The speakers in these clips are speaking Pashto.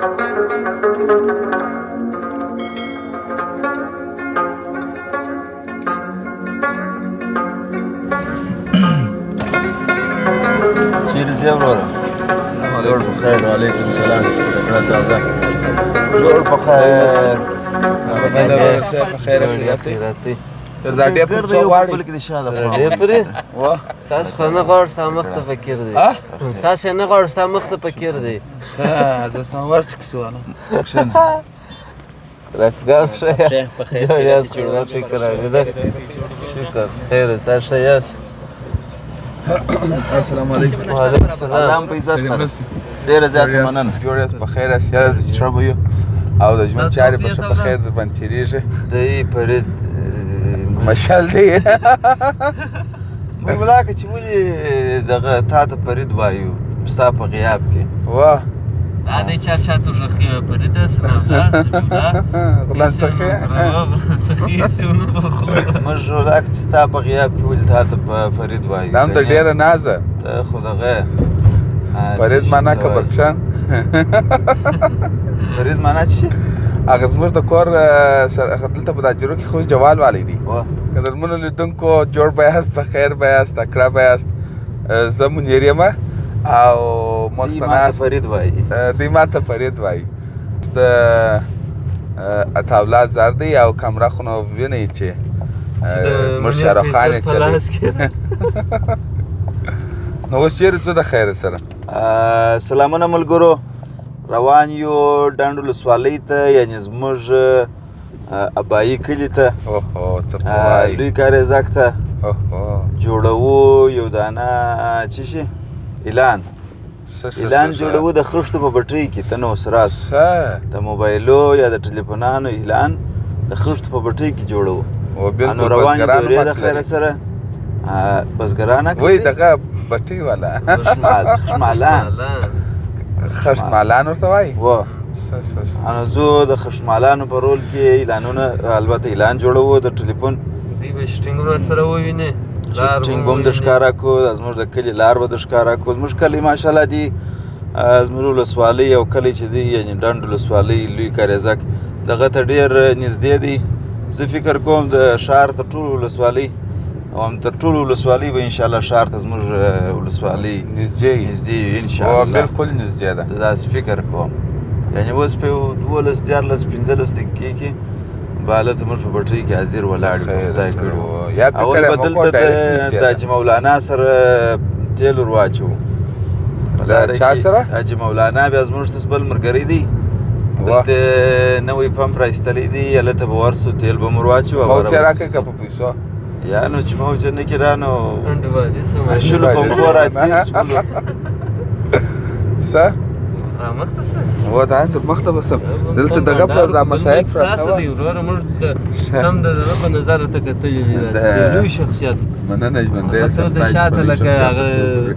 چیرې ځې وروره؟ جوړ په خیر. وعلیکم السلام. جوړ په خیر. په خیر خیراتي دا ډېر پر څو واړی بلکې د شاده ډېر پرې ستاسو خو نه غواړو ستا مخ ته فکر دی ستاسو نه غواړو ستا مخ ته فکر دی زه سمور چې کسو نه رفیقان ښه یاست جوړ یاست دا فکر راغلی شکر خیر ستا ښه یاست السلام علیکم. وعلیکم السلام. الله په عزت سره ډېره زیاته مننه. جوړ یاست په خیر یاست یاره د څښه به یو او د ژوند چارې به ښه په خیر در باندې تېرېږي دی فرید مشال دی ملا که چې ولې دغه تا ته فرید وایو ستا په غیاب کې واه دا دی چا چاته غږ فرید سلام غلان سخی موږ رولاک چې ستا په غیاب کې ولې تا ته په فرید وایو دا هم د ډېره نازه ته خو دغه فرید معنا کبرکشان فرید معنا څه شي؟ هغه زموږ د کور دلته په دا جرو کې خو جوال والی دی قدرمنو لیدونکو جوړ به یاست په خیر به یاست تکړه به یاست زه منیر یم او مستناست فرید وایي دوی ما ته فرید وایي د اطاولات زر دی او کامره خو نو وینئ چې زموږ شاهرخان یې چلی نو اوس چیرې ځو د خیر سره سلامونه ملګرو روان یو ډنډ ولسوالۍ ته یعنې زموږ ابایي کلي ته اوهو څه خو وایي لوی کاریزک ته جوړوو یو دانه څه شي اعلان جوړوو د خښتو په بټۍ کې ته نو اوس راس د موبایلو یا د ټلیفونانو اعلان د خښتو په بټۍ کې جوړوو نو روان یو دورې د خیره سره بزګرانه وایي دغه بټۍ والا خشمالان ورته وایي نو زه د خشمالانو په رول کې اعلانونه البته اعلان جوړوو د ټلیفون دوی به شټینګونه سره ووینې شټینګ به هم د ښکاره کړو زموږ د کلي لار به د ښکاره کړو زموږ کلی ماشاءالله دی زموږ ولسوالۍ او کلی چې دی یعنې ډنډ ولسوالۍ لوی کاریزک دغه ته ډېر نږدې دی زه فکر کوم د ښار تر ټولو ولسوالۍ او هم تر ټولو ولسوالۍ به انشاءالله ښار ته زموږ ولسوالۍ نږدې وي انشاءالله بالکل نږدې ده داسې فکر کوم یعنې اوس په یو 12 14 15 دقیقې کې باله ته موږ په بټۍ کې حاضر ولاړ یو خدای کړي اول به دلته د حاجي مولانا سره تیل ور واچوو چا سره؟ حاجي مولانا بیا زموږ څه بل ملګری دی دلته نوی پمپ راایستلی دی هلته به ورسو تیل به مو ور واچوو موت یې راکړئ که په پیسو یا نو چې موت یې نه کړي را نو شلو پمپو راتېر شولو څه رامخته څه و دا در مخته به سم دلته دغه پر دا مسایب ستاسو دی وروره موږ سم د زړه په نظر ته کتلي دي لوی شخصیت مننه ژوندی ته د شاته لکه هغه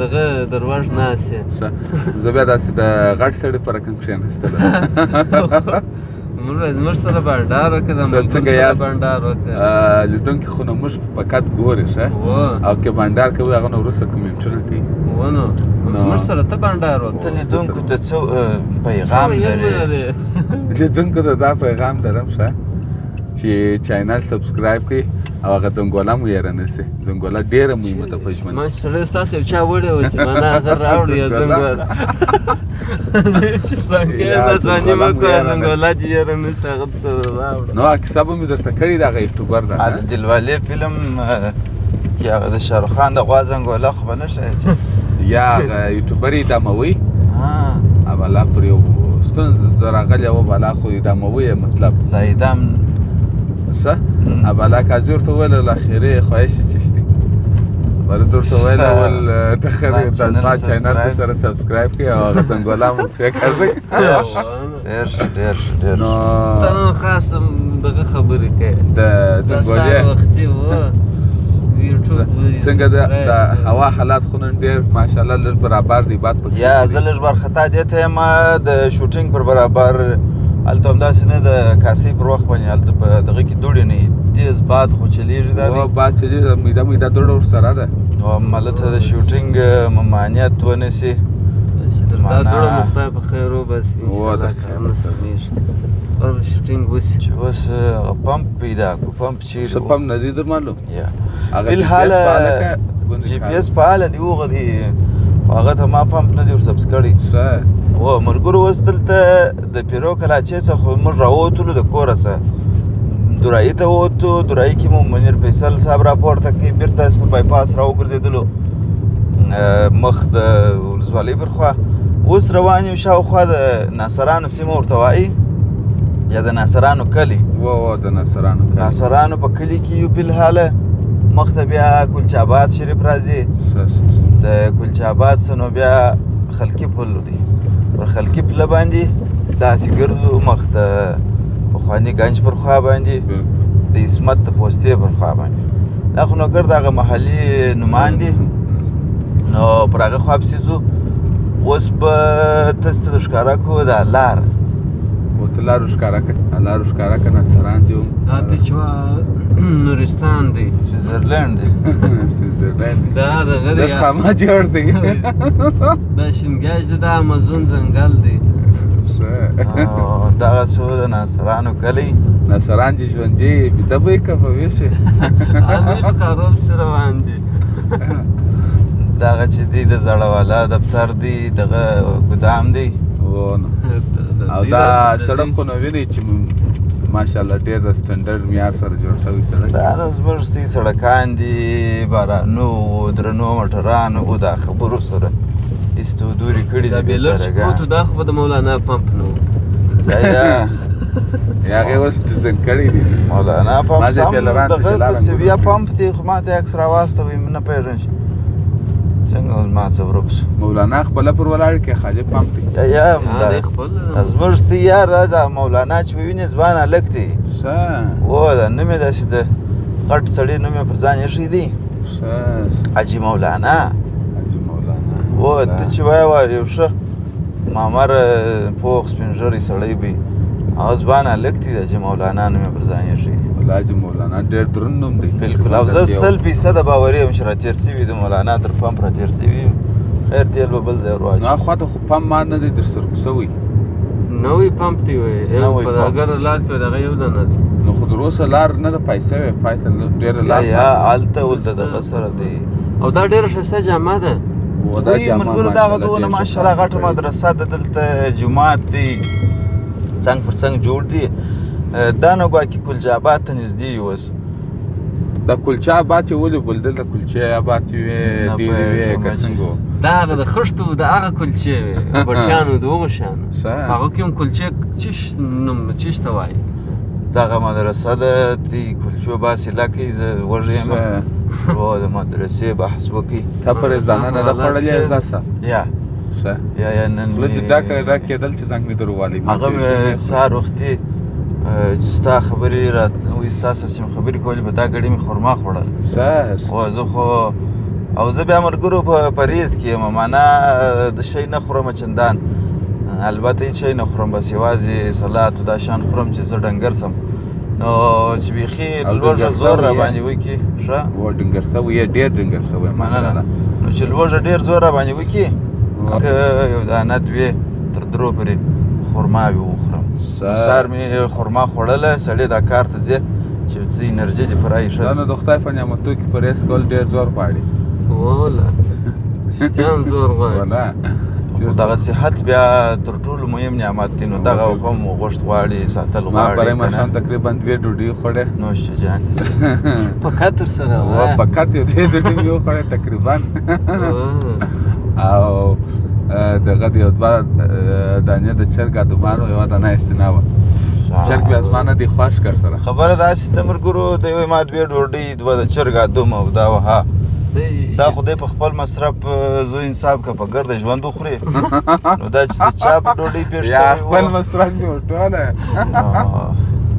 دغه درواغ ناست یې زه بیا داسې د غټ سړي په رقم کښېنستلم موږ سره بانډار وکړه د ملګرو سره بانډار وکړه لیدونکي خو نو موږ په قد ګورې ښه او که بانډار کوي هغه نه وروسته کمنټونه کوي نو موږ سره ته بانډار وکړه ته لیدونکو ته څه پیغام لرې لیدونکو ته دا پیغام درم ښه چې چینل سبسکرایب کړئ او هغه ځنګوله مو یې رانیسئ ځنګوله ډېره مهمه ده په ژوند ما چې سړی ستاسو یو چا وړی و چې مانا هغه راوړي یا ځنګوله چې فلانکې ځواني مه کوه ځنګوله دې یې رانیسي هغه ته سره راوړه نو کیسه به مې درته کړې ده هغه یوټیوبر ده د دلوالې فلم کې هغه د شاهرخ خان د غوا ځنګوله خو به نه شی یا هغه یوټیوبر یې اداموي بالا پر یو ستونزه راغلې وه بالا خو اداموي یې مطلب دا اعدام څه بالا قاضي ورته وویل الاخرې خواهشې چشتي باید ورته ویل اول زما چینل ته سره سبسکرایب کړئ او هغه ځنګوله مو پرېکاږئ ډېر ښه ډېر ډېر نو ته نن خاص دغه خبرې کوې د ځنګولې وختي و څنګه د هوا حالات خو نن ډېر ماشاءالله لږ برابر دی باد پکې یا زه لږ وارخطا دې ته یم د شوټینګ پر برابر هلته همداسې نه د کاسۍ پر وخت باندې هلته په دغه کې دوړې نه وي تیز باد خو چلیږي دا دی باد چلیږي میده دوړه ورسره ده او همالته د شوټینګ ممانعت ونیسي دا دوړه مو خدای په خیر وباسي انشاءالله که نه سمیږي پر شوټینګ وسي چې اوس هغه پمپ پیدا کړو پمپ چیرې څه پمپ نه دی در معلوم یا هغه بالحال جی پی ایس فعاله دی هغه دی خو هغه ته ما پمپ نه دی ورثبت کړی څه و ملګرو اوس دلته د پیرو کلاچې څخه موږ راووتلو د کوره څخه دورایي ته ووتو دورایي کې مو منیر فیصل صاحب راپورته کړي بېرته داسې په بایپاس راوګرځېدلو مخ د ولسوالۍ پر خوا اوس روان یو شاوخوا د ناصرانو سیمه ورته وایي یا د ناصرانو کلي د ناصرانو کلي ناصرانو په کلي کې یو بالحاله مخته بیا کلچاباد شریف راځي د کلچاباد څخه نو بیا خلقي پل دی پر خلقي پله باندې داسې ګرځو مخته پخواني ګنج پر خوا باندې د عصمت د پوستې پر خوا باندې دا خو نوګر د هغه محلي نومان دي نو پر هغه خوا پسې ځو اوس به تاسو ته ښکاره کړو دا لار ته لارو ښکاره که ناصران دي دا تچوا نورستان دی سویزرلینډ دی دا دغه دی دا خامه جوړ دی دا شینګاج دی دا امازون ځنګل دی دغه څو د ناصرانو کلی ناصران چې ژوندي بیده به یې که په ویښې هغوی په کارول پسې روان دي دغه چې دی د زړهوالا دفتر دی دغه ګدام دی او دا سړک خو نو وینئ چې ماشاءالله ډېر د سټنډرډ معیار سره جوړ شوی سړک دا نو زموږ ستي سړکان دي بارانو درنو موټرانو او دا خبرو سره ایستو دوري کړي دا دي بیلر چې پروت و دا خو به د مولانا پمپ نه و هغې اوس ډیزاین کړی دي مولانا پمپ سم دغه پسې بیا پمپ دی خو ما ته عکس راواستوی نه پوهېږم چې څنګه اوس ما څه ورک شو مولانا خپله پر ولاړ کې خالي پمپ دی یا دا زموږ ستي یار دا مولانا چې به وینې ځوان هلک دی او دا نوم یې داسې د غټ سړي نوم یې پر ځان ایښی دی حاجي مولانا او ته چې وایه یو ښه مامر پوخ سپین ږیری سړی به هغه ځوان هلک دی د حاجي مولانا نوم یې پر ځان ایښی دی حاجي مولانا ډېر دروند نوم دی بلکل او زه 100% باوري یم چې راتېر سوي د مولانا تر پمپ راتېر سوي یم خیر تیل به بل ځای ور نو خواته خو پمپ ما نه دی در سر کوڅوی نوی پمپ دی وایي په اګر لار کې دغه یو دانه دی نو خو در اوسه لار نه ده پیسه وې پای ته ډېره لار یا هلته ولته دغه سره دی او دا ډېره ښایسته جامه ده وی ملګرو دغه دونه ماشاءالله غټه مدرسه ده دلته جومات دی څنګ پر څنګ جوړ دی دا نو ګواکې کلچاباد ته نږدې یو اوس دا کلچه آباد چې ولې بل دلته کلچې آباد چې وې ډېرې وې که څنګه دا هغه د خښتو د هغه کلچې وې بټیانو د هغو شیانو هغه کې هم کلچې چیش ته وایي دغه مدرسه ده تی کلچو باسې لکې زه وږی یم او د مدرسې بحث وکړي تا پرې ځانه نه ده خوړلې زر څه یا نن خوله دې دا کېدل چې زنګ مې در ووالي هغه مې سهار وختي چې ستا خبرې وایي ستا سره چې مې خبرې کولې په دا ګړي مې خرما خوړل او زه خو او زه بیا ملګرو په پرهیز کې یم معنا د شی نه خورم چندان البته هېڅ شی نه خورم بس یوازې سلات او دا شیان خورم چې زه ډنګر سم نو چې بیخي لوږه زور راباندې وکړي ښه و ډنګر سوی یې ډېر ډنګر سوی مننه نو چې لوږه ډېر زور راباندې وکړي که یو دانه دوې تر درو پورې خرماوې وخورم سهار مې خرما خوړله سړی دا کار ته ځې چې څه انرژي دې په رایې ښه دا نو د خدای په نعمتو کې پرهیز کول ډېر زور غواړي والله رښتیا زور غواړي خو دغه صحت بیا تر ټولو مهم نعمت دی نو دغه هم غوښت غواړي ساتل غواړي ما پرې ماښام تقریبا 2 ډوډۍ خوړې نوش جان فقط ورسره فقط یو 2 ډوډۍ مې وخوړې تقریبا او دغه د یو 2 دانې د چرګ ادومانو یوه دانه استنا وه چرګ بیا زما نه دی خوښ کړ سره خبره داسې ده ملګرو دی وایي ما 2 ډوډۍ 2 د چرګ ادوم او دا وه دا خو دی په خپل مصرف زو انصاف که په ګرده ژوند وخوري نو دا چې د چا په ډوډۍ پېښ یا خپل مصرف مې ورټوله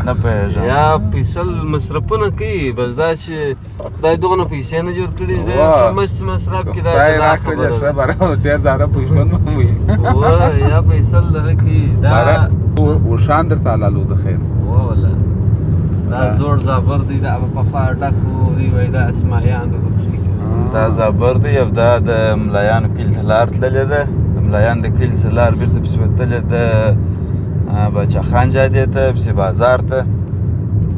نه پوهېږم یا فیصل مصرفونه کوي بس دا چې خدای دغونه پیسې نه جوړ کړي دی مستې مصرف کړي دا خدای راکړي ښه باره ډېر داره په ژوند مې وي یا فیصل دغه کوي دا اوښان درته حلالو د خیر والله دا زوړ زابر دی دا پخوا ډکو دی وایي دا اسماعیان به پکښې دا زابر دی او دا د ملایانو کلي ته لار تللې ده د ملایان د کلي څخه لار بېرته پسې وتلې د باچا خان جادې ته پسې بازار ته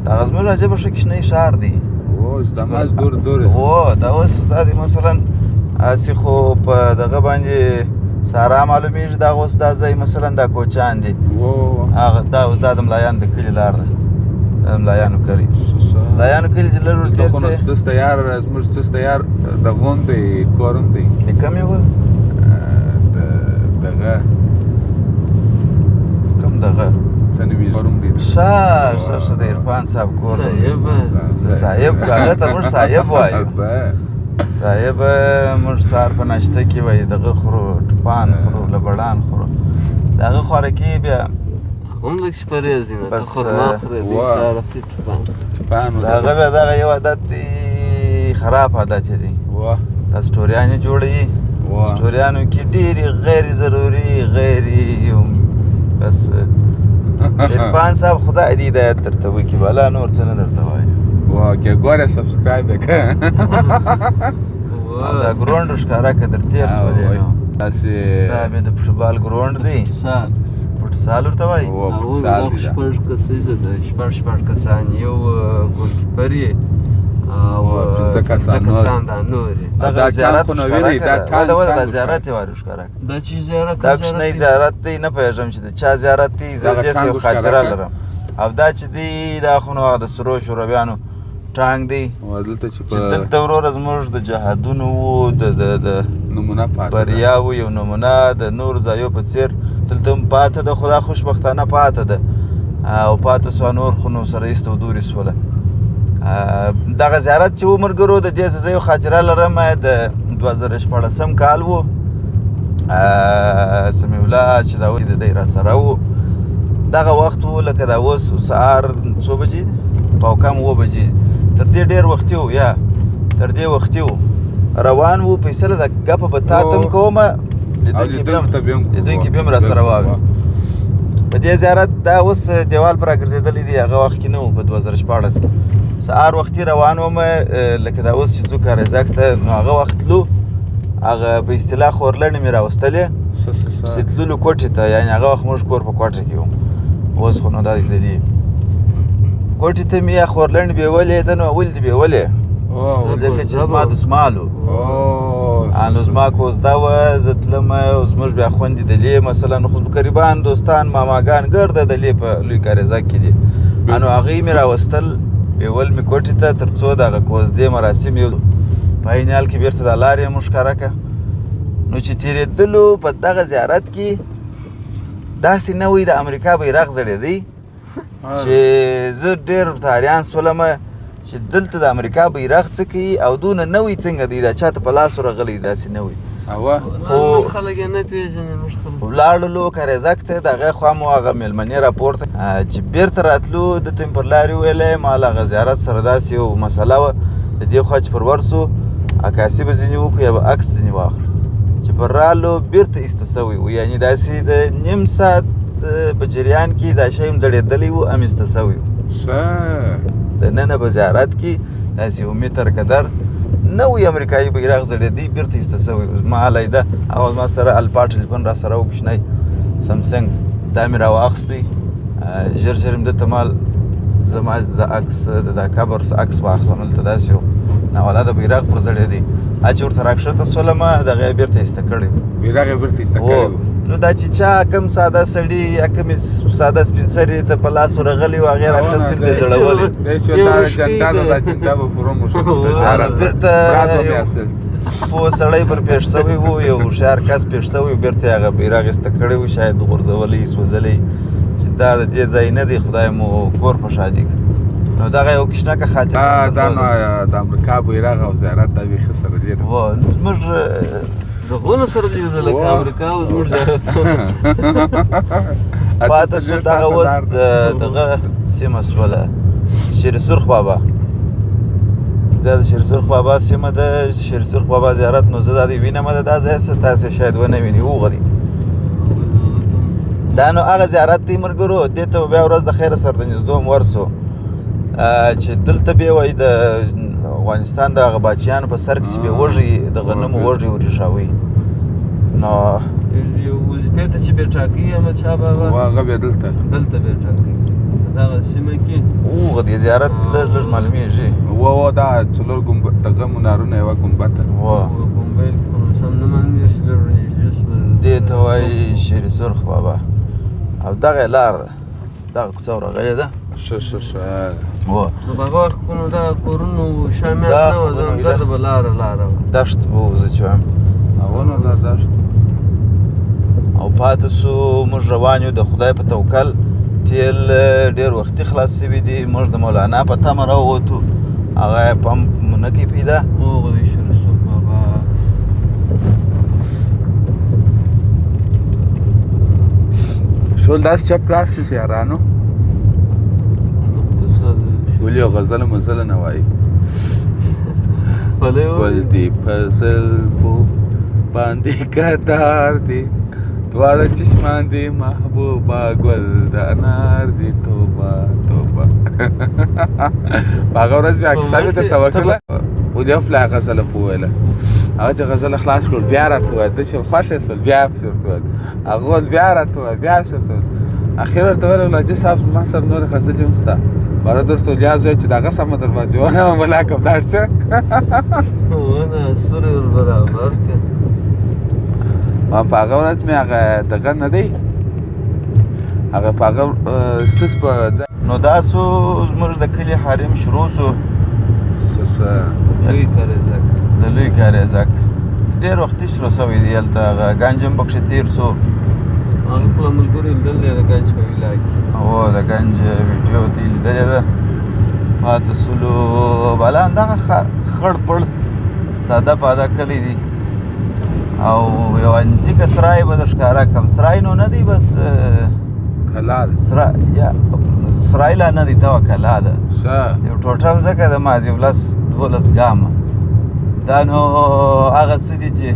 دغه زموږ عجبه ښه کوچنی ښار دی اوس دا ماز دور هو دا اوس دا دی مثلا هسې خو په دغه باندې سارا معلومیږي دا اوس دا ځای مثلا دا کوچان دي هغه دا اوس دا د ملایانو د کلي لار ده د ملایانو کلي ملایانو کلي چې لږ ور تېر خو نو ستاسو ته یار زموږ ستاسو ته یار د غوندې کور هم دی د کومې وه دغه کوم دغه څه نومېږي کور هم دی ښه د عرفان صاحب کور دی د صاحب هغه ته موږ صاحب وایو صاحب موږ سهار په ناشته کې وایي دغه خورو ټوپان خورو لبړان خورو د هغه خوراکي بیا هم لږ شپریز دي ته خرما خورې دی سهار وختي ټوپان د هغه بیا دغه یو عادت دی خراب عادت دی دا سټوریانې جوړوي سټوریانو کې ډېرې غیر ضروري غیر بس عرفان صاحب خدای دې هدایت درته وکړي بالا نور څه نه درته وایي که ګوره سبسکرایب یې کړه دا ګراونډ ښکاره که در تېر شولې نو دا بیا د فوټبال ګراونډ دی فوټسال ورته وایي شپږ کسیزه ده شپږ کسان یو ګولکیپر یې او پنځه کسان دا نور یې دغه زیارت ښکاره دا زیارت یې وارې ښکاره دا چې زیارت دا کوچنی زیارت دی نه پوهېږم چې د چا زیارت دی زه دېسې یو خاطره لرم او دا چې دی دا خو نو د سرو شورویانو ټانک دی چې دلته وروره زموږ د جهادونو وو د نمونه بریاوو یو نمونه د نورو ځایو په څېر دلته هم پاته ده خو دا خوشبختانه پاته ده او پاته سوه نور خو نو سره ایسته و دورې سوله دغه زیارت چې و ملګرو د دې زه یو خاطره لرم د 2014 کال و سمیع الله چې دا وایي د دی راسره و دغه وخت و لکه دا اوس سهار څو بجې دي پاوکم 7 بجې تر دې ډېر وختي و یا تر دې وختي و روان و فیصله د ګپه به تا ته هم کومه لیدونکي بیا هم راسره واوي په دې زیارت دا اوس دیوال پر راګرځېدلی دی هغه وخت کې نه و په 2014 کې سهار وختي روان وم لکه دا اوس چې ځو کارېزاک ته نو هغه وخت تلو هغه په اصطلاح خورلڼې مې راوستلې پسې تللو کوټې ته یعنې هغه وخت موږ کور په کوټه کې وو اوس خو نو دا د دې کوټې ته مې یا خورلڼې بیولې ته نو ولې دې بیولې ځکه چې زما دسمال و نو زما که اوس دا وه زه تلم او زموږ بیا خوندې دلې مثلا خو قریبان دوستان ماماګان ګرده دلې په لوی کارېزاک کې دي نو هغوی مې راوستل بیول مې کوټې ته تر څو دغه کوزدې مراسم یو په عین حال کې بېرته دا لارې یې موږ ښکاره کړه نو چې تېرېدلو په دغه زیارت کې داسې نوی د امریکا بیرغ ځړېدی چې زه ډېر ورته حیران سولم چې دلته د امریکا بیرغ څه کوي او دونه نوی څنګه دی دا چاته په لاسو راغلی داسې نوی خو خلک یې نه پېژني موږ خلک ولاړلو کارېزاک ته د هغې خوا مو هغه مېلمنې راپورته چې بېرته راتلو دته مې پر لارې وویلی ما له هغه زیارت سره داسې یو مسله وه د دې خوا چې پر ورسو عکاسي به ځینې وکړو یا به عکس ځینې واخلو چې پر رالو بېرته ایسته سوی و یعنې داسې د نیم ساعت په جریان کې دا شی هم ځړېدلی و هم ایسته سوی و د ننه په زیارت کې داسې یو متر قدر نوی امریکایي بیرغ ځړېدی بېرته ایسته سوی و زما علیده هغه زما سره الپا ټلیفون را سره و کوچنی سمسنګ دا مې راواخیستی ژر ژر مې دته مال زما د عکس د دا قبر عکس واخلم هلته داسې یو ناولاده بیرغ پر ځړېدی چې ورته راکښته سولم دغه یې بېرته ایسته کړی بیرغ یې بېرته ایسته کړی نو دا چې چا کم ساده سړي یا کمې ساده سپین سري ته په لاسو راغلي و هغې راخیستي دي ځړولې بېرته پوه سړی پر پېښ سوی و یو هوښیار کس پېښ سوی و بېرته یې هغه بیرغ ایسته کړی و شاید غورځولی سوځلی چې دا د دې ځای نه دی خدای مو کور په شادي کړي نو دغه یو کشنکه خاطره دا نو د امریکا بیرغ او زیارت دا بیخي سره دی زموږ دغونه سره دي لکه امریکا او زموږ زیارتونه پاته شو دغه اوس دغه سیمه شوله شیر سرخ بابا دا د شیر سرخ بابا سیمه ده شیر سرخ بابا زیارت نو زه دا دی وینم دا ځای څه تاسې شاید ونه ویني هغه دی دا نو هغه زیارت دی ملګرو دې ته بیا ورځ د خیره سره د نږدې هم ورسو چې دلته بیا وایي د افغانستان د هغه باچیانو په سر کې چې بیا وږي د غنمو وږي ورېښاوي نو یو وظیفې ته چې بیا ټاکي احمدشاه بابا هغه بیا دلته بیا ټاکي دغه سیمه کې اوغه د زیارت لږ معلومیږي دا څلور دغه منارونه یوه ګنبده موبایل کې خو سم نه معلومېږي چې لږ نږدې شوه دې ته وایي شیر سرخ بابا او دغه لار ده دغه کوڅه ورغلې ده ښه نو په هغه وخت خو نو دغه کورونو شامیان نه وه ځنګل به لاره وه دشت به و زه چې وایم نو دا دشت او پاتې سو موږ روان یو د خدای په توکل تیل ډېر وختي خلاص سوي دي موږ د مولانا په تمه راووتو هغه یې پمپ نه کوي پیدا هغه د شریف بابا شول داسې چپ لاس چې یارانو ولې یو غزل مزل نه وایي ګل دې فصل بو باندې کدار دې دواړه چشمان دې محبوبه ګل د انار دې توبه په هغه ورځ مې کیسه مې درته وکړله ولې افلا غزله په وویله هغه چې غزله خلاص کړل بیا راته وویل ته چې خوښه شول بیا پسې ورته وویل هغه وویل بیا راته وویل بیا پسې ورته وویل اخر ورته وویل ولاجي صاحب ما سره نورې غزلې هم شته باره درته ولیاز وایي چې دغه سمه در باندې ونه ولا کوم لاړ شه ونه سورې ور برابر کړه ما په هغه ورځ مې هغه دغه نه دی هغه په هغه سس په نو دا سو زموږ د کلي حریم شروع سو لوی کاریزک د لوی کاریزک ډېر وختي شروع سوی دی هلته هغه ګنج هم پکښې تېر سو هغه خپله ملګرو لیدل دی د ګنج په ویلا کې هو د ګنج ویډیو ته یې لیدلې ده پاتې سولو بالا همدغه خړ پړ ساده پاده کلی دی او یو انتیکه سرای به در ښکاره کړم سرای نو نه دی بس کلا ده سرای لا نه دی ته کلا ده یو ټوټه مځکه ده مازې 12 ګامه دا نو هغه څه دي چې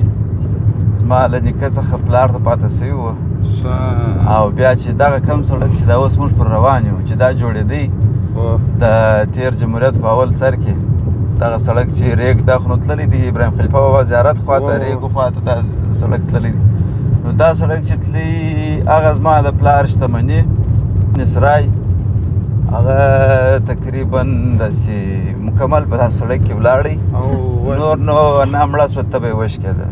زما له نیکه څخه پلار ته پاته سوي وه او بیا چې دغه کم سړک چې دا اوس موږ پر روان یو چې دا جوړېدی د تیر جمهوریت په اول سر کې دغه سړک چې ریګ دا خو نو تللی دی ابراهیم خلیفه بابا زیارت خواته ریګو خواته دا سړک تللی دی نو دا سړک چې تللی هغه زما د پلار شتمني نسرای هغه تقریبا داسې مکمل په دا سړک کې ولاړی نور نو نه مړه سوه ته به یې وشکېده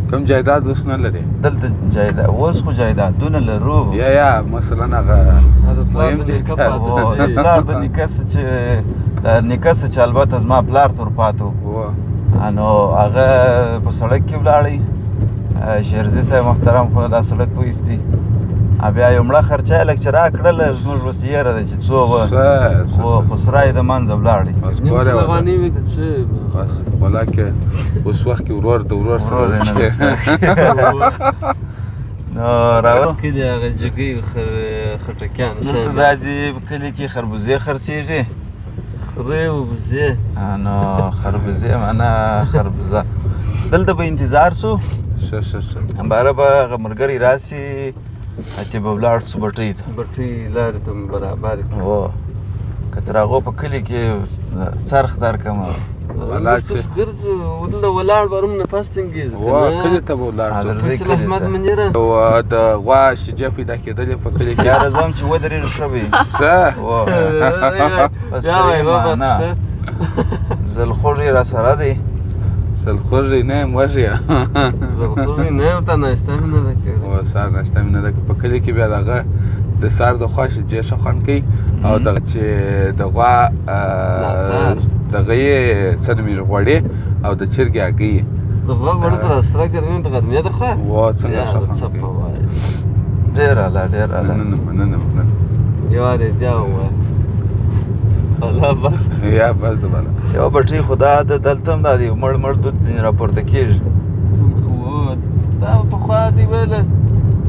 کوم جایداد اوس نه لري دلته جایداد اوس خو جایدادونه لرو یا مثلا هغه مهم جایداد پلار د نیکه څه چې د نیکه څه چې البته زما پلار ته ورپاته و نو هغه په سړک کې ولاړی شیرزي صاحب محترم خو دا سړک وایستي بیا یو مړه خرچه یې لږ چې راکړله زموږ اوس یېره ده چې څو به خو سرای د منځه ولاړی ولا کې اوس وخت کې ورور د ورور سره نو راوړو کې دی هغه جګۍ خټکیان دلته دا دي کلي کې خربوزې خرڅېږي خرې وبزې نو خربوزې معنا خربوزه دلته به انتظار سو باره به هغه ملګری راسي اتې به ولاړ سو بټۍ ته لارې ته مو برابر کړي هو که تر هغو په کلي کې څرخ درکړمه دلته ولاړ به روم نفس تنګېږي کلي ته به ولاړ فیصل احمد منیره د غوا شیجه پیدا کېدلې په کلي کې یاره زه هم چې ودرېږو ښه به بس معنا زلخوږی را سره دی زلخوږی نه یم وږی زلخوږی نه یم ورته ناشته مې نه ده کړې سهار ناشته مې نه ده کړې په کلي کې بیا دغه د سهار د خوا شیجې ښه خوند کوي او دغه چې د غوا دغه یې څه نومېږي غوړې او د چرګې هګۍ د غوا غوړي په سره ګرمي د غرمې د خوا څنګه ښه خوند کوي ډېر اعلی ډېر اعلی مننه یو اړتیا ووایه الله بس یا بس د بالا یو بټۍ خو دا دلته هم دا دی مړ دود ځینې راپورته کېږي دا پخوا دی ویله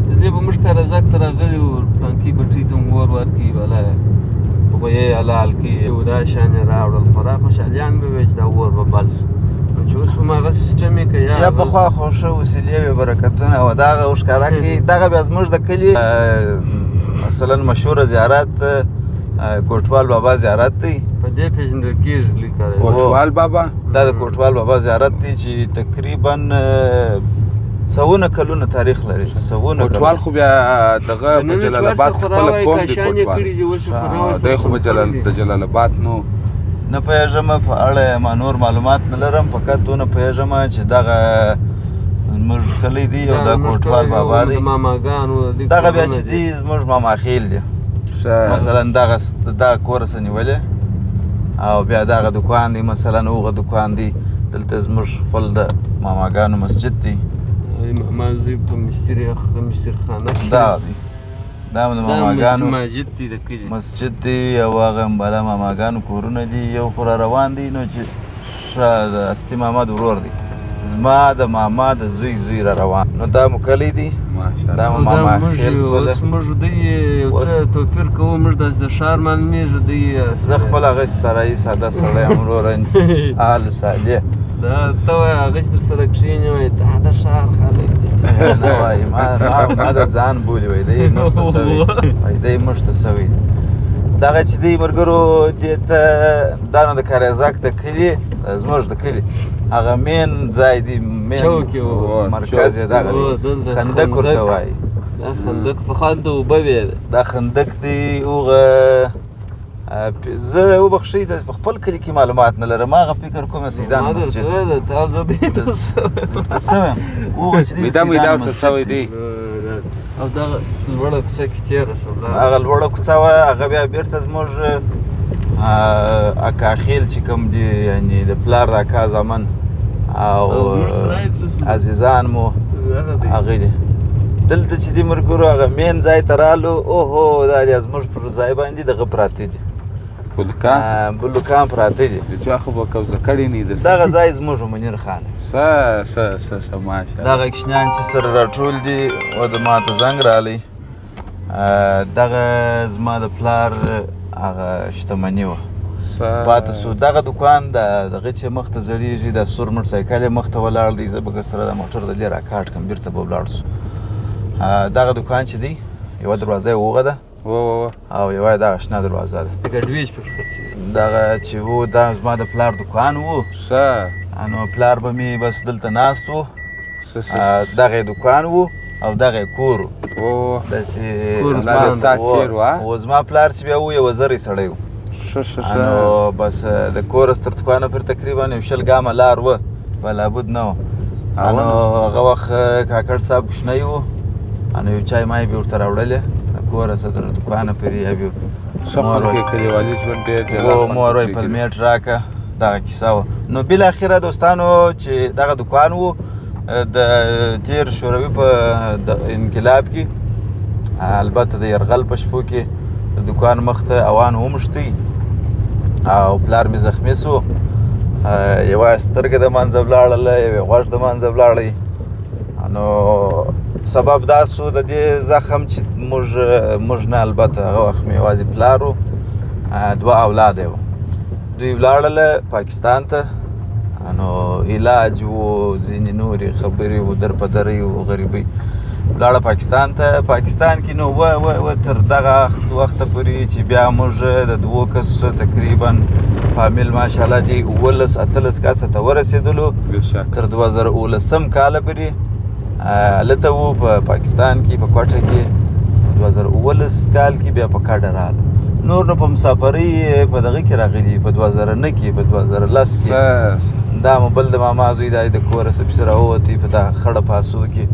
چې دی به موږ کارزک ته راغلي وو پلانکي بټۍ ته مو اور ورکړي بله به یې حلال کړي دا شیان یې راوړل خورا خوشحالیان به وې چې دا اور به بل شو چې اوس په هماغه سیسټم یې که یا پخوا خو ښه وسیلې وې برکتونه او دغه ښکاره کړي دغه بیا زموږ د کلي مثلا مشهوره زیارت کوټوال بابا زیارت دی په دې پېژندل کېږي لوی کاریزک کوټوال بابا دا د کوټوال بابا زیارت دی چې تقریبا سوونه کلونه تاریخ لري سوونه کوټوال خو بیا دغه په جلال آباد خپله قوم دی کوټوال دی خو د جلال آباد نو نه پوهېږم په اړه ما نور معلومات نه لرم فقط دونه پوهېږم چې دغه زموږ کلی دی او دا کوټوال بابا دی دغه بیا چې دی زموږ ماما خیل دی مثلا دغه کورس نیولې او بیا دغه دکان دی مثلا هغه دکان دی دلته زموږ خپل د ماماګانو مسجد دی ماما زوی په مستری خانه دا دی دا د ماماګانو مسجد دی او هغه بله ماماګانو کورونه دي یو خو را روان دي نو چې د استی محمد ورور دی زما د ماما د زوی را روان نو دا مو کلی دی دا مو ماما خیل سوله اوس موږ دی یو څه توپیر کوو موږ داسې د ښار معلومېږي دی زه خپل هغه سړی ساده سړی یم ورور آل صالح دا ته وایې هغه چې در سره کښېني وایي دا د ښار خلک دي نه وایي ما د ځان بولي وایي دی موږ ته سوي وایي دی موږ ته سوي دغه چې دی ملګرو دې ته دا نه د کاریزاک د کلي زموږ د کلي هغه مین ځای دی مین مرکز یې دغه دی خندق ورته وایي دا خندق پخوا دلته اوبه وې دا خندق دی هغه زه وبخښئ په خپل کلي کې معلومات نه لرم هغه فکر کوم سیدان مسجد ته سوی یم هغه چې دی سیدان مسجد دی او دغه لوړه کوڅه کې تېره شوه هغه لوړه کوڅه وه هغه بیا بېرته زموږ اکا خیل چې کوم دي یعنې د پلار د اکا زامن او عزیزان مو هغه دي دلته چې دي ملګرو هغه مین ځای ته رالو اوهو دا دی زموږ پر ځای باندې دغه پراته دي بلوکان پراته دي چا خو به کوزه کړي نه دي دغه ځای زموږ منیر خان ښه ماشاءالله دغه کشنیان چې سره راټول دي او د ماته زنګ رالی دغه زما د پلار هغه شتمني وه پاته سو دغه دکان دغه چې مخ ته زړېږي د سور موټر سایکل یې مخ ته ولاړ دی زه به سره د موټر د دې راکاټ کړم بېرته به ولاړ سو دغه دکان چې دی یوه دروازه یې هغه ده او یوه یې دغه شنه دروازه ده دغه چې و دا زما د پلار دکان و نو پلار به مې بس دلته ناست و دغه یې دکان و او دغه یې کور و داسې زما پلار چې بیا و یوه زری سړی و نو بس د کورس تر دکانه پر تقریبا یو 20 ګامه لار وه به لابد نه وه نو هغه وخت کاکړ صاحب کوچنی و نو یو چای مای به ورته راوړلې د کورس تر دکانه پورې یا به مور وایي پلمیټ راکه دغه کیسه وه نو بالاخره دوستانو چې دغه دکان و د تیر شوروي په انقلاب کې البته د یرغل په شپو کې د دکان مخ ته اوان وموښتی او پلار مې زخمي سو یوه سترګه د منځه ولاړله یوې غوږ د منځه ولاړی نو سبب دا سو د دې زخم چې موږ نه البته هغه وخت مې یوازې پلار و 2 اولاد یې وه دوی ولاړله پاکستان ته نو علاج و ځینې نورې خبرې و درپدرۍ و غریبۍ ولاړه پاکستان ته پاکستان کې نو و تر دغه وخته پورې چې بیا موږ د 2 کسو تقریبا فامیل ماشاءالله دي 18 کسه ته ورسېدلو تر 2019 کاله پورې هلته وو په پاکستان کې په کوټه کې 2019 کال کې بیا په کډه راغلو نور نو په مسافرۍ په دغه کې راغلي په 2009 کې په 2010 کې دا مو بل د ماما زوی دی د کوره سپسې راووتی په دا خړه پاسو کې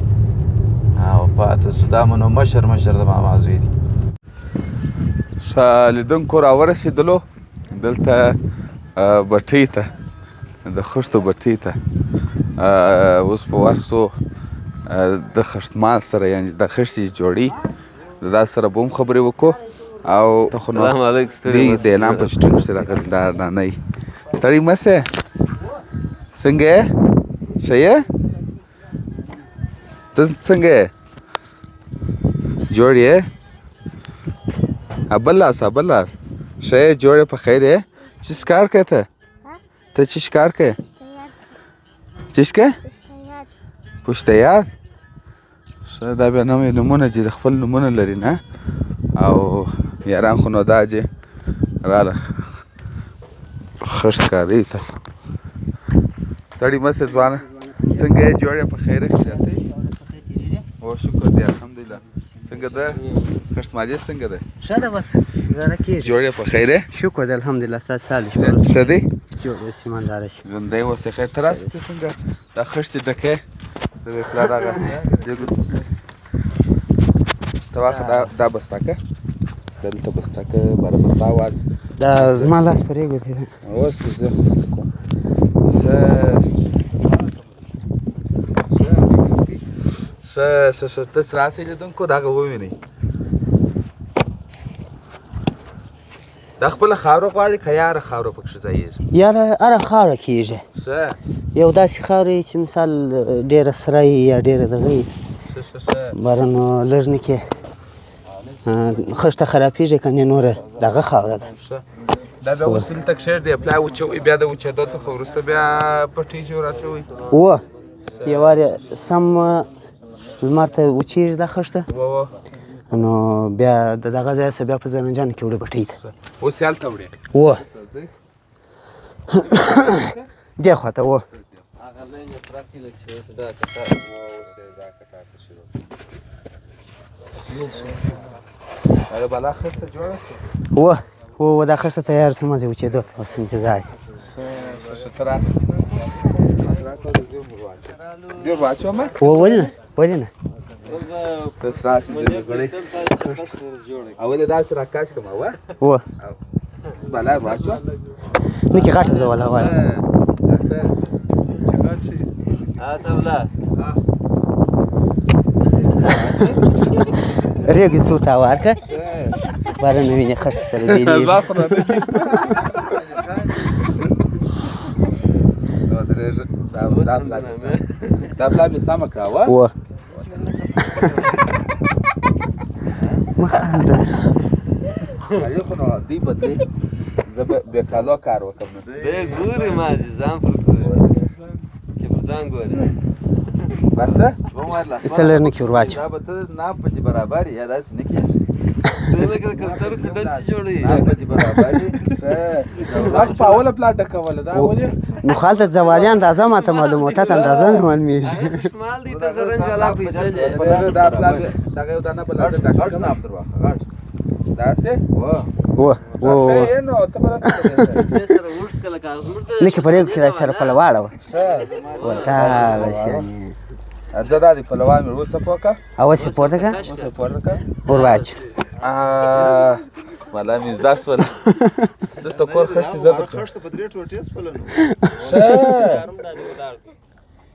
او پاته سو دا مو نو مشر د ماما زوی دی لیدونکو راورسېدلو دلته بټۍ ته د خښتو بټۍ ته اوس په ورسو د خښتمال سره یعنې د خښتې جوړي د دا سره به هم خبرې وکړو او ته خو نو دوی د اعلان په چټون پسې راغلي دا نانۍ ستړی مه سې څنګه یې ښه یې ته څنګه یې جوړ یې بل لاس ښه یې جوړ یې په خیر یې چی ښکار کوې ته چی ښکار کوې چی ښکې پشتیات ښه دا بیا نوې نومونه چې د خپل نومونه لري نه او یاران خو نو دا چې راله ښه ښکاري ته ستړي مه سې ځوانه څنګه یې جوړ یې په خیره ښه او شکر دی الحمدلله څنګه ده خشت مالیت څنګه ده ښه ده بس ګزاره کېږي جوړ یې په خیر یې شکر دی الحمدلله ستاسو سال دې ښه دی جوړ یې سیمانداره شي ژوندی اوسې خیر ته راسه ته څنګه دا خښتې ډکې د مې پلار هغه ته واخه دا بستاکه دلته بستاکه باره بستا واز دا زما لاس پرې ګوتې ده اوس ته زه بسته کوم ښه ته راسئ لیدونکو دغه ووینئ دا خپله خاوره غواړي که یاره خاوره پکښې ځایېږي یاره هره خاوره کېږي ښه یو داسې خاوره چې مثال ډېره سره یا ډېره دغه وي باره نو لږ نه کې خښته خرابېږي که نه نوره دغه خاوره ده دا بیا اوس دلته کښېږدي پلای وچوئ بیا د وچېدو څخه وروسته بیا پټېږي او راچوئ یو وارې سم لمر ته وچېږي دا خښته نو بیا د دغه ځای څخه بیا په زرنجان کې وړي بټۍ ته اوس یې هلته وړې دې خوا ته هغه لین یې پرته لږ چې اوس دا کتار دا بالا خښته جوړه دا خښته تیار شوه مازې وچېدو ته اوس انتظار دی ښه راسه زیور واچومه ولې نه بس راسه زیور غړی او ولې داسې راکاش کړم بالا واچو نه کې غاټه زه ولا ریګې څو ته ورکړه باره نه وینې خښتې سره بېلېږي دا پلا مې سمه کړه مه خانده علي خو نو دوی بدلې زه به بېکالو کار وکړم نو دی ګوري مازې ځان پر ګوري چې پر ځان ګوري بس ده څه لږ نه کې ور واچو دا به ته نام په دې برابر یې یا داسې نه کېږي دوی لکه د کوترو کې ډنډ جوړوي نام په دې برابر یې دا خو په اوله پلا ډکوله دا ولې نو خالته زوالي اندازه ماته معلومه تا ته اندازه نه معلومېږي شمال دی ته زرنج والا پیسې دی دا پلا دغه یو دانه بل ځای غټ نام در واخه غټ داسې ښه نو ته به راته پیسې سره اوږد کړه لکه زموږ د نه کې په ریګو کې داسې سره پله واړوه دغه شیانې زه دا دې پلوان مې وروسته پوکه اوس یې پورته کړه اوس یې پورته کړه ور واچو والا مې زده شوله ستاسو د کور خښتې زه درته خښته په درې ټوټې سپله نو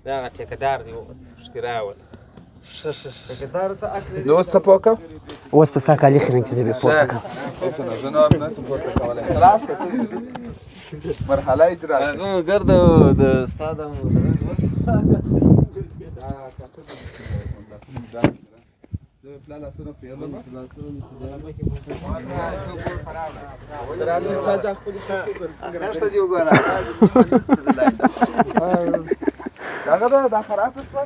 دغه ټیکهدار دی مشکې راول ټیکهدار ته نو اوس څه پوکه اوس په ستا کالي خیرن کې زه بې پورته کړم اوس نو زه نور نه شم پورته کولی خلاص مرحله اجرا هغه ګرده د ستا د خښته دې وګوره دغه دا خرابه شوه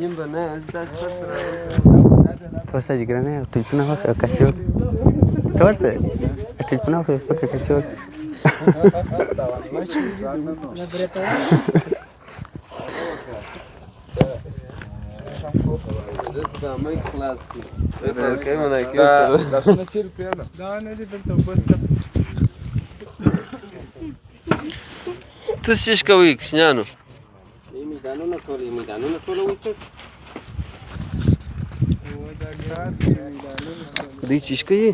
نیم به نه ته ورسه جګرانه ټلیفون واخله کاسې وکړه ته ورسه ټلیفون واخله کاسې وکړه دا مې خلاص کړ دا څنګه چیرې پیاله دا نه دي دلته بس ته څه کوي کښنانو میدانونه ټولوي تاسو دوی څه کوي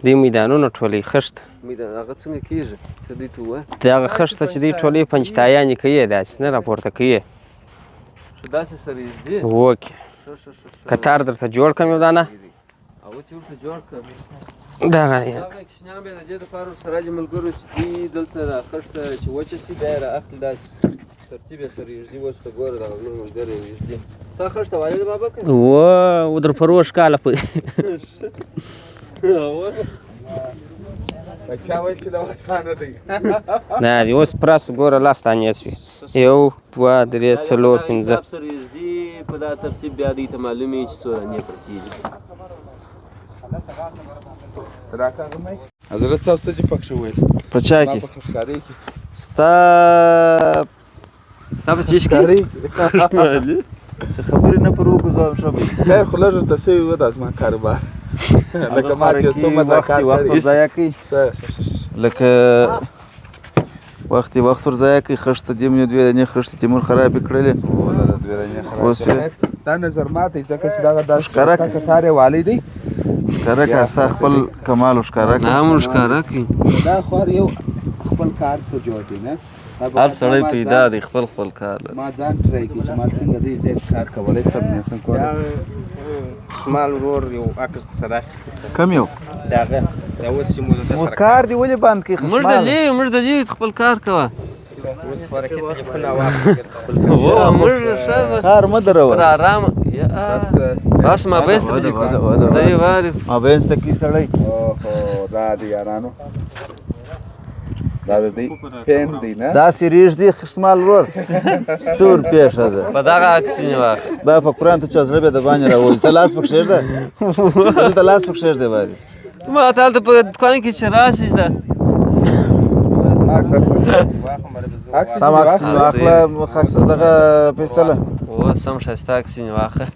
دوی میدانونه ټولوي خښته میدان هغه څنګه کېږي څه دوی ته ووایه دغه خښته چې دوی ټولوي پنجتایانې کوي داسې نه راپورته کوي داسې سره یږدي وکې کتار درته جوړ کړم یو دانه او ته ورته جوړ کړه دغه هغه کښنیان بیا د دې دپاره ورسره راځي ملګرو چې دوی دلته دا خښته چې وچه شي بیا یې رااخلي داسې ترتیب یې سره یږدي اوس ته ګوره دغه زموږ ملګری یې یږدي تا خښته والده بابا که در پروش کاله پورې چا وایي چې دا اسانه دی نه دی اوس پرس ګوره لاس دانې سوي یو دوه درې څلور پنځه حساب سره یږدي په دا ترتیب بیا دوی ته معلوم وي چې څو دانې پرې کېږي حضرت صاحب څه چې پکښې وویل په چا کې په خښکارۍ کې ستا ستا په چیش کې خښت والي چې خبرې نه پر وکړو زه هم ښه به خیر خو لږ ورته سوي و دا زما کاروبار لکه ما چې یو څو مده کار وخت کړی ضایع کوي ښه لکه وخت ور ضایع کوي خښته دې مې دوې دانې خښتې تیمور خرابې کړلې اوس دا نظر ماته ځکه چې دغه داسې ښکاره کړه. کتار یې والی دی ښکاره کړه ستا خپل کمال ښکاره کړه هم ښکاره کړي دا خور یو خپل کار ته جوړ دی نه هر سړی پیدا دی خپل کار لري ما ځان ټرای کړي چې ما څنګه دی زیات کار کولی سم نه سم کولی شمال ورور یو عکس سره اخیستی سه کم یو دغه دا اوس چې موږ د مو سره کار دی ولې بند کړي موږ د دې خپل کار کوه اوس خوراکي تلیفون واخلې و موږ ښه بس کار مه دروه پر آرام بس ما بس دی واري ما بینس ته کې سړی اوهو دا دی یارانو دا د دی پین دی نه داسې ریږ دی خشمال ورور څه ورپېښه ده په دغه عکس یې واخله دا په قرآن ته چې زړه بې د باندې راوځي ته لاس پکې ږده دلته لاس پکې ږدې باندې ما ته هلته په دوکان کې چې راشي ده سم عکس واخله خاکس دغه فیصله و سم ښایسته عکس یې واخله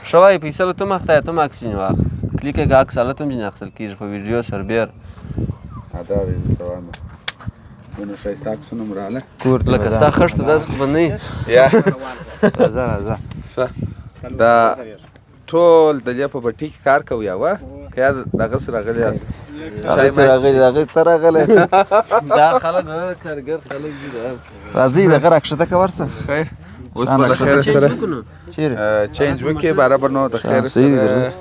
ښه وایي فیصله ته مخ ته ته عکس یې واخله کلیک یې عکس هلته هم ځینې اخیستل کېږي په ویډیو سربېر دا دی روانه دونه ښایسته عکسونه م راغله کور ته لکه ستا خښته داسې خو به نه وي یا راځه راځه ښه دا ټول د دې په بټي کې کار کوي یوه که یا دغسې راغلي یاست هغې راغلي هغې ته راغلی دا خلک کارګر خلک دي دا راځئ دغه راکښته که ورشه خیر اوس به د خیر سره چیرې چینج وکړې برابر نو د خیر صحیح دی سره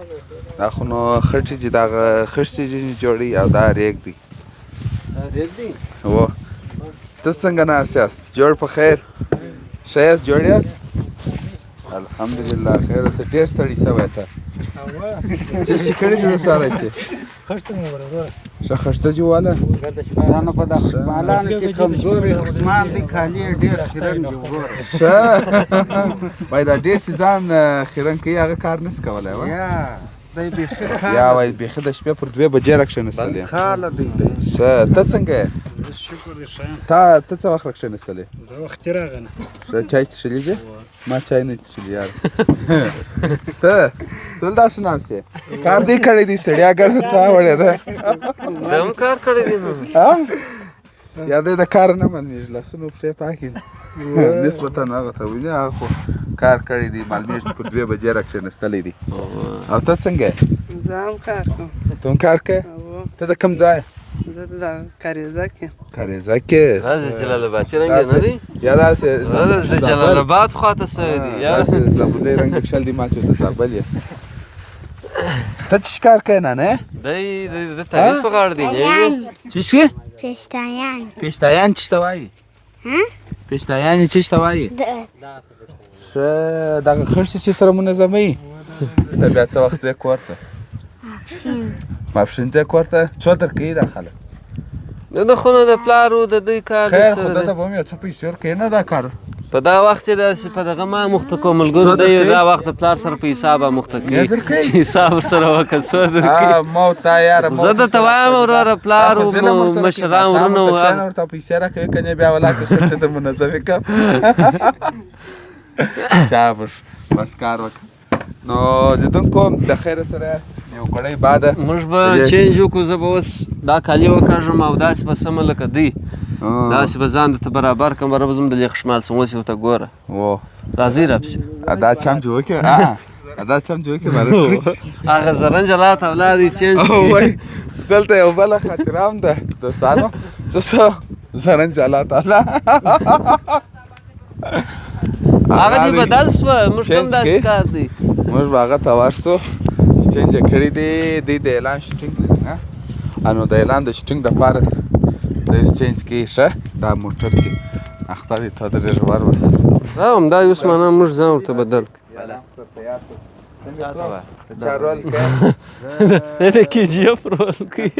دا خو نو خټې چې دغه خښتې چې جوړوي او دا ریګ دی و ته څنګه ناست یاست جوړ په خیر ښه یاست جوړ یاست الحمدلله خیر اوسه ډېر ستړي شوی ته څه شي کړي دي د سهاره یې ښه خښته جوواله دا نو په د خشمالانو کې کمزوري خشمال دي کالي یې ډېر خیرن دي وګوره ښه وایي دا ډېر چې ځان خیرن کوي هغه کار نشي کولی و دی بیخي یا وایي بیخي د شپې پر 2 بجې راکښېنستلې خاله دی ښه ته څنګه یې شکر دې ښه ته څه وخت راکښېنستلې زه وختي راغلم ښه چای څښلی دي ما چای نه څښلی یار ته ټول داسې ناست یې کار دې کړی دی ستړیا ګرځه تا وړې ده دا هم کار کړی دی نو یا دی د کار نه معلومېږي لاسونه پښې پاکې دي نسبتا هغه ته وینې هغه خو کار کړی دی معلومېږي چې پر 2 بجې راکښېنستلی دی او ته څنګه یې زه هم کار کوم ته هم کار کوې ته د کوم ځای زه د کاریزه کې کاریزه کې دا د جلال آباد چې رنګ نه دی یا داسې دا د جلال آباد خواته سوی دی یا داسې زابلي رنګ کښل دی ما چې د زابل یې ته چې کار کوې نانه دی د تعویض په غاړه دی چې څه پېشتایان پېشتایان چې ته وایي پېشتایان یې چې ته وایي ښه دغه خښتې چې سره منظموي ته بیا څه وخت ځې کور ته ماپښین ځې کور ته څو درکوي دا خلک د خو نه د پلارو د دوی کار خیر خو دته به هم یو څه پیسې ورکوي نه دا کار په دا وخت کې داسې په دغه ما مخته کوم ملګرو دی دا وخت د پلار سره په حساب مخته کوي چې حساب سره وکړ څو درکوي ما تا یاره زه درته وایم وروره پلار مشران ورونه ورته پیسې راکوي که نه بیا ولاکه خرڅې در منظمې کړم چابش بس کار وکړه نو لیدونکو د خیر سره یو ګړی بعده موږ به چینج وکړو زه به اوس دا کالي وکاږم او داسې به سمه لکه دی داسې به ځان درته برابر کړم بره به زم د لیک خشمال څه اوس یې ورته ګوره راځئ راپسې دا چم چې وکړې دا چم چې وکړې مالک هغه زرنج الله تعالی دی چینج وای دلته یو بله خاطره هم ده دوستانو څه زرنج الله تعالی هغه دی بدل شوه موږ هم داسې کار دی موږ به هغه ته ورسو چینج یې کړی دی دوی د اعلان شوټینګ لري نو د اعلان د شوټینګ دپاره دوی اوس چینج کوي ښه دا موټر کې اخته دی تا درې ژور بس همدا اوس معنا موږ ځان ورته بدل چا رول کوي د کې جی اف رول کوي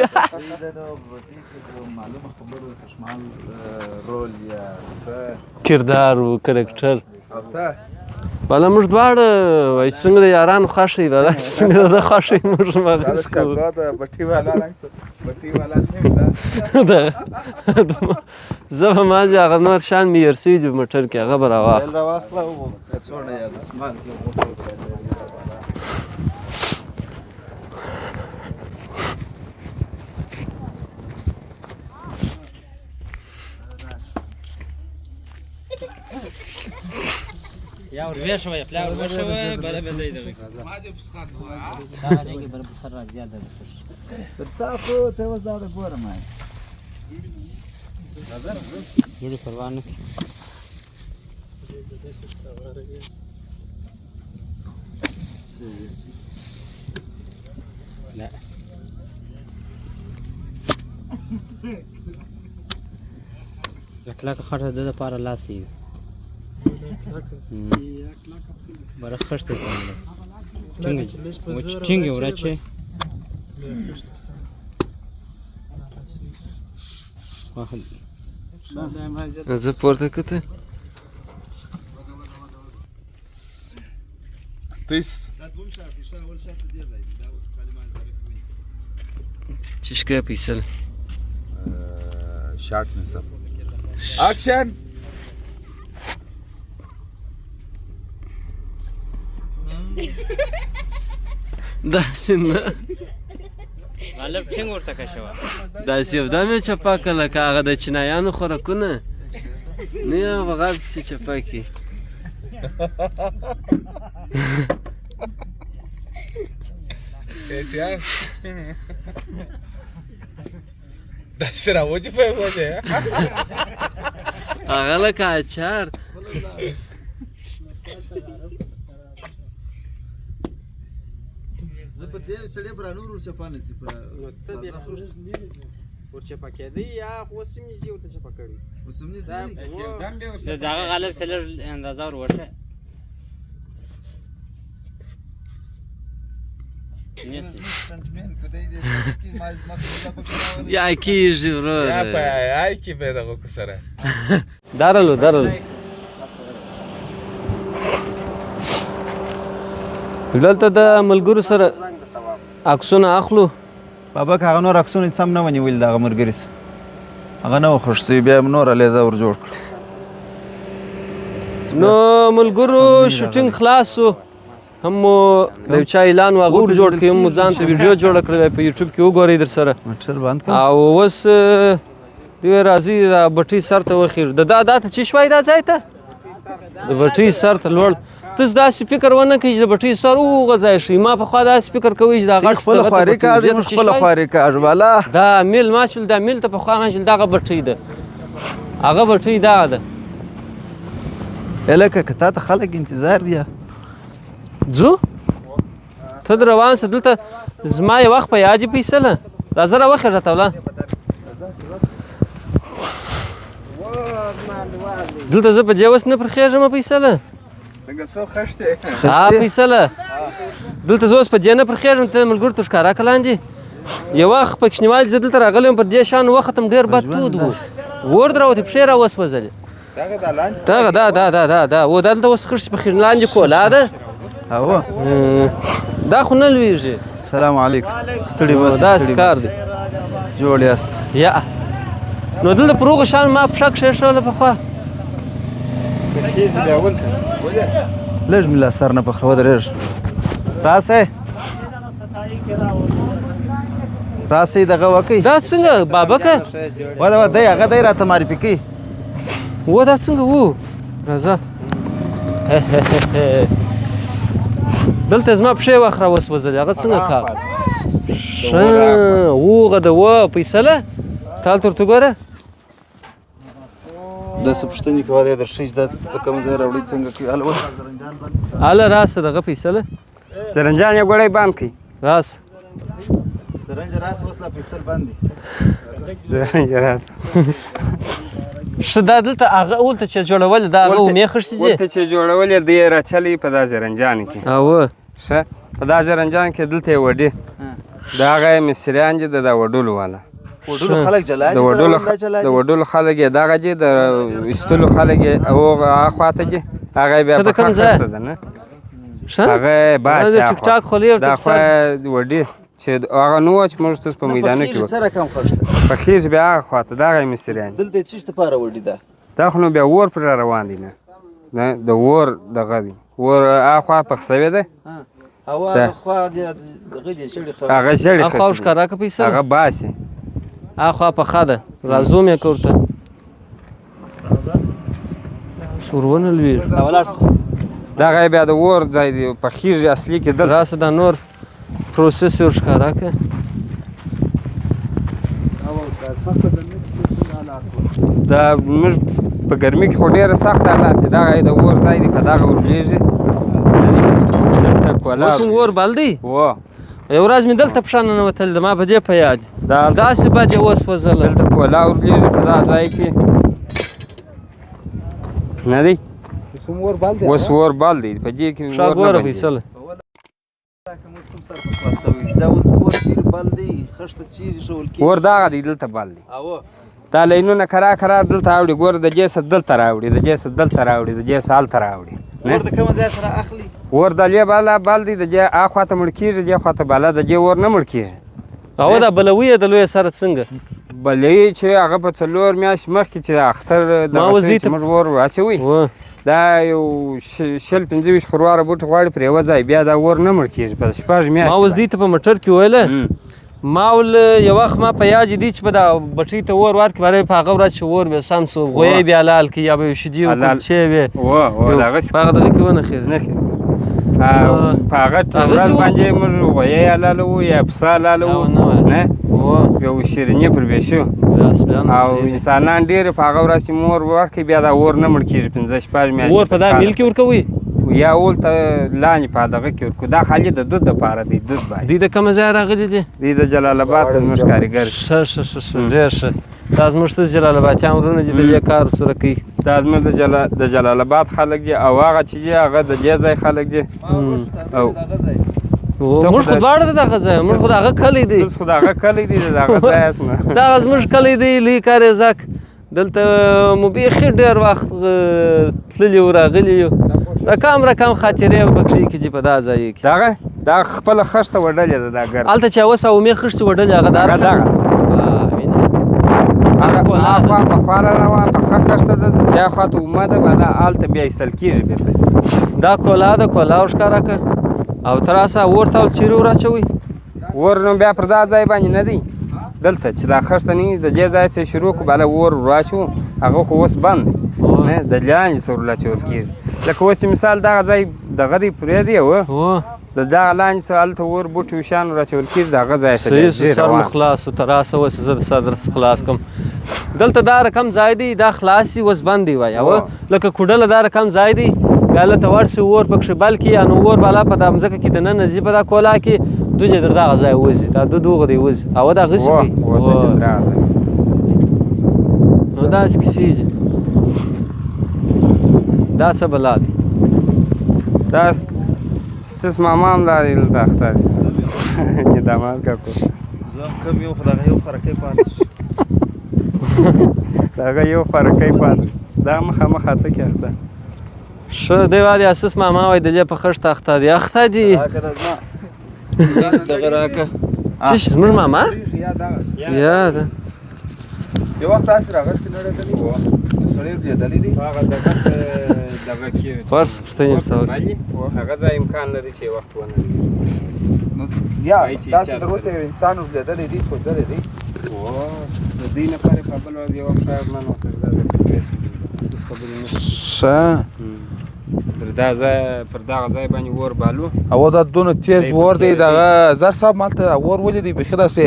معلومه خبره خشمال رول یا کردار و کرکټر او ته بالا موږ دواړه وایي چې څنګه د یارانو خوښ وي بالا چې څنګه د ده خوښ وي موږ هماغسې کوو بټي والا بټي والا سیم زه به ما چې هغه نور شیان مې هېر سوي دي په موټر کې هغه به راواخلم راواخله او کڅوړه یا دستمال کې موټر یا ور ویښوي پلا ور ویښوي بله به دی دغه ما دې پسخان وه دا هغې بر سر را زیاده ده تر تاسو ته اوس دا ګورم زړه پروا نه نه کلکه خټه د دپاره لاس یې بره خښته ټینګې ورچې زه پورته کته چې شکه پیسل شارټ نصب اکشن داسې نه غالب ټینګ ورته کشوه داسې یو دا مې چپا کړه لکه هغه د چینایانو خوراکونه نه یې هغه په غاب کښې چپا کړي داسې راوځي په وځي هغه لکه اچار زه په دې سړی به را نور ورچپا نه شي ورچپا کېدی یا اوس هم نږدې ورته چپا کړي اوس هم نږدې دی د هغه غالب څه لږ اندازه ور وښه یا کېږي ورور یا په آی کې به دغه کو سره درلو دلته د ملګرو سره عکسونه اخلو بابا که هغه نور عکسونه سم نه ونیول د هغه ملګري سره هغه نه و خوښ سوي بیا یې نور علیحده ور جوړ کړ نو ملګرو شوټینګ خلاص و هم مو د یو چا اعلان و هغه ور جوړ کړي هم مو ځان ته ویډیو جوړه کړې په یوټیوب کې وګورئ در سره موټر بند کړ او اوس دوی راځي دا بټۍ سر ته وخېږو دا ته چې شوی دا ځای ته د بټۍ سر ته لوړ تاسو داسې فکر ونه کوئ چې د بټۍ سر وغځای شئ ما پخوا داسې فکر کوئ چې دا غټ خپله خواري کاږي موږ خپله خواري کاږو والا دا میل ماچول دا میل ته پخوا ماچول دغه بټۍ ده هغه بټۍ دغه ده هلکه که تا ته خلک انتظار دي ځو ته د روان شه دلته زما یو وخت په یاد یې فیصله راځه راوخېږه ته ولا دلته زه په دې اوس نه پرخېږم فیصله څنګه څو خښتې ها فیصله دلته زه اوس په دې نه پرخېږم ته ملګرو ته ښکاره که لاندې یو وخت په کوچنیوالي زه دلته راغلی وم پر دې شان وخت هم ډېر بد تود و ور دراوتې پښې راوسوځلې دغه دا و دلته اوس خښتې په خیر لاندې کولا ده هو دا خو نه لویږي سلام علیکم ستړي بس داسې کار دی جوړ یاست یا نو دلته پر هغو شان ما پښه کښېښوله پخوا لږ مې لا سر نه پخه ودرېږ راسئ دغه وکئ دا څنګه بابکه وده دی هغه دی راته معرفي کوي و دا څنګه و راځه دلته زما پښې وخت راوسوځلې هغه څنګه کار ښه وغه ده و فیصله تا هلته ورته ګوره داسې پوښتنې کوه دی درښیي چې دا څه کوم ځای راوړئ څنګه کوي هله راسه دغه فیصله زرنجان یې ګوړی بند کړي راسه زرنج راسه اوس لا پیسل بند دي زرنج راسه ښه دا دلته هغه اولته چې جوړول دا هغه ومې خښتې دي ولته چې جوړول یې دی راچلی په دا زرنجان کې اوه ښه په دا زرنجان کې دلته یې وډي د هغه یې مصریان دي د دا وډلو والا وډلو خلک جلا دي د وډلو خلک یې دغه دي د ایستلو خلک یې هغه خواته دي هغه بیا په خښته ده نه هغه باسي ټیک ټاک خولي دا خو وډي چې هغه نو چې موږ تاسو په میدان کې سره کم خښته په خیز بیا هغه خواته دغه مصریان دلته څه ته پاره وډی ده دا خو نو بیا ور پر روان دي نه د ور دغه دي ور اخوا په خسوي ده هوا خوا دغه دي شړې خو هغه شړې اخوا ښکارا که پیسه هغه باسي اخوا په خاده رازو مې کوته سورونه لوي دغه بیا د ور ځای دی په خیز اصلي کې دل راسه دا نور پروسس ور ښکارا که دا موږ په ګرمي کې خو ډېره سخته حالات دي دغه د ور ځای دی که دغه ورلېږي دلته کولا اوس هم ور بل دی و یو ورځ مې دلته پښه ننوتل د ما په دې په یاد داسې بد یې وسوځله دلته کولا ورلېږي په دغه ځای کې نه دی اوس ور بل دی په دې کې ښه ګوره فیصله دا اوس ور چیرې بل دی خښته چیرې ښول کېږي ور دغه دی دلته بل دی دا لینونه کرا دلته راوړي ګوره د جیسه دلته راوړي د جیسه دلته راوړي د جیسه هلته راوړي ور د کوم ځای سره اخلي ور د لې بالا بل دی د جې اخوا ته مړ کېږي دې خوا ته بالا د جې ور نه مړ کېږي او دا بلوي د لوی سره څنګه بلې چې هغه په 4 میاشتې مخکې چې اختر د موږ ور واچوي دا یو 15 خرواره بوټ غواړي پر یو ځای بیا دا ور نه مړ کېږي په 6 میاشتې ما اوس دې ته په موټر کې ویله ما ول یو وخت ما په یاد دي چې په دا بټۍ ته ور ورکړي برای په هغه ورځ چې ور به سم سو غوی بیا لال کې یا به شدي او کلچې وي و دغه هغه دغه کې ونه خیر نه په هغه ورځ باندې موږ غوی لالو یا پسه لالو نه یو شیریني پر بشو او انسانان ډېر په هغه ورځ چې مور ورکړي بیا دا ور نه مړ کېږي 15 میاشتې ور په دا میل کې ورکوي یا اول ته لاندې په دغه کې ورکو دا خالي د دود دپاره دی دود باسي دی د کومه ځای راغلي دي دی د جلال آباد څخه زموږ کارګر ښه ډېر ښه دا زموږ څه جلال آبادیان ورونه دي د دې کار سره کوي دا زموږ د جلال آباد خلک دي او هغه چې دي هغه د دې ځای خلک دي او موږ خو دواړه د دغه ځای موږ خو د هغه کلی دی خو د هغه کلی دی د هغه ځای اسمه دغه زموږ کلی دی لوی کارېزک دلته مو بیخي ډېر وخت تللي و راغلي یو رقم خاطرې پکښې کې دي په دا ځای کې دا خپله خښته وډلې ده دا ګرد هلته چې 900 خښتې وډلې هغه دغه هغه په خوا روان په ښه خښته ده دا خوا ته اومه ده بالا هلته بیا ایستل کېږي بېرته دا کولا ده کولا ورښکاره که او تر اوسه اور ته چیرې ور اچوئ اور نو بیا پر دا ځای باندې نه دی دلته چې دا خښته نه وي د دې ځای څخه شروع کړو بالا اور واچوو هغه خو اوس بند دی نه د لاندې څه ور اچول کېږي لکه اوس چې مثال دغه ځای دغه دی پرې دی د دغه لاندې څه هلته اور بوټي وشیان ور اچول کېږي د هغه ځای صحیح سر مو خلاص و تر اوسه اوس زه د سر درس خلاص کړم دلته دا رقم ځای دی دا خلاص وي اوس بند دی وایه لکه کوډله دا رقم ځای دی بیا هلته ورسې اور پکښې بل کړي یا نو اور بالا په دا مځکه کې دننه ځي په دا کولا کې دود یې در دغه ځای وځي دا دود هغه دی وځي او دا هغسې کوي نو داسې کیسې دي دا څه بلا دی دا ستاسو ماما هم دا دی دلته اخته دی داماد کاکو زه هم کم یو خو دغه یو خرکی پاتې شو دغه یو خرکی پاتې دا مخامخ اته کې اخته ښه دی وایي اساس ماما وایي د دې په خښته اخته دی اخته دی دغه راکه څه شي زموږ ماما یا ده یو وخت تاسې راغستې نړېدلې وه سړی ورلېدلی دی هغه دغه کې فرض پوښتنې ورته وکړي هغه ځای امکان لري چې وخت ونه یا تاسې تر اوسه یو انسان ورلېدلی دی سوځلی دی د دوی لپاره په بل ورځ یو وخت شاید من ورته اساس خبرې نه ښه پر دغه ځای باندې اور بالو او دا دونه تیز اور دی دغه زر صاحب مالته اور ولیدی بیخي داسې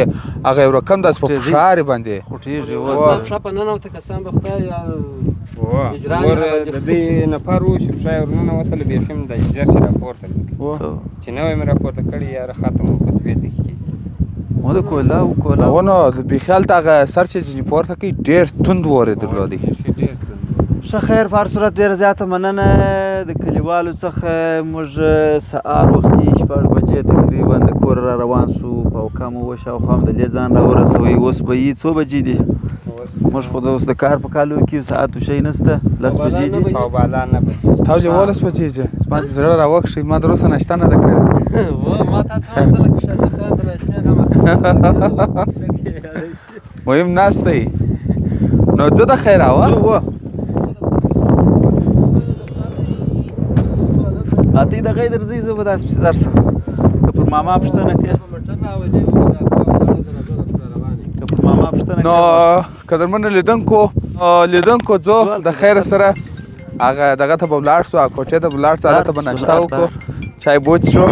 هغه یو رقم داسې په فشارې باندې خوټېږي اوس پښه په ننوته قسم به خدای اور د دې نفر و چې پښه یې ور ننوتله بیخي م د ژر چې راپورته چې نوی مې راپورته کړي یاره ختم و په 2 دقیقې و د کولا ونه بیخي هلته هغه سر چې پورته کوي ډېر توند اور یې درلودی ښه خیر په هر صورت ډېره زیاته مننه د کلیوالو څخه موږ سهار وختي شپږ بجې تقریبا د کور را روان سو په اوکام اوه شاوخوا م د دې ځان را ورسوئ اوس به یي څو بجې دي موږ خو اوس د کار په کالو کې یو ساعت شی نشته 10 بجې دي او بالا 9 بجې تا چې 12 بجې چې زما د زړه راوکښې ما تر اوسه ناشته نه ده کړې ما ته ته لکه شاسته خان د ناشتې مهم ناست دی نو زه د خیر اوا اته د غیر درځي زه به داس درسم که پر ماما پښتنه کې نو قدرمن لیدونکو زه د خیر سره هغه دغه ته به ولاړ شو کوټې ته به ولاړ شو هلته به ناشته وکړو چای بوڅ شو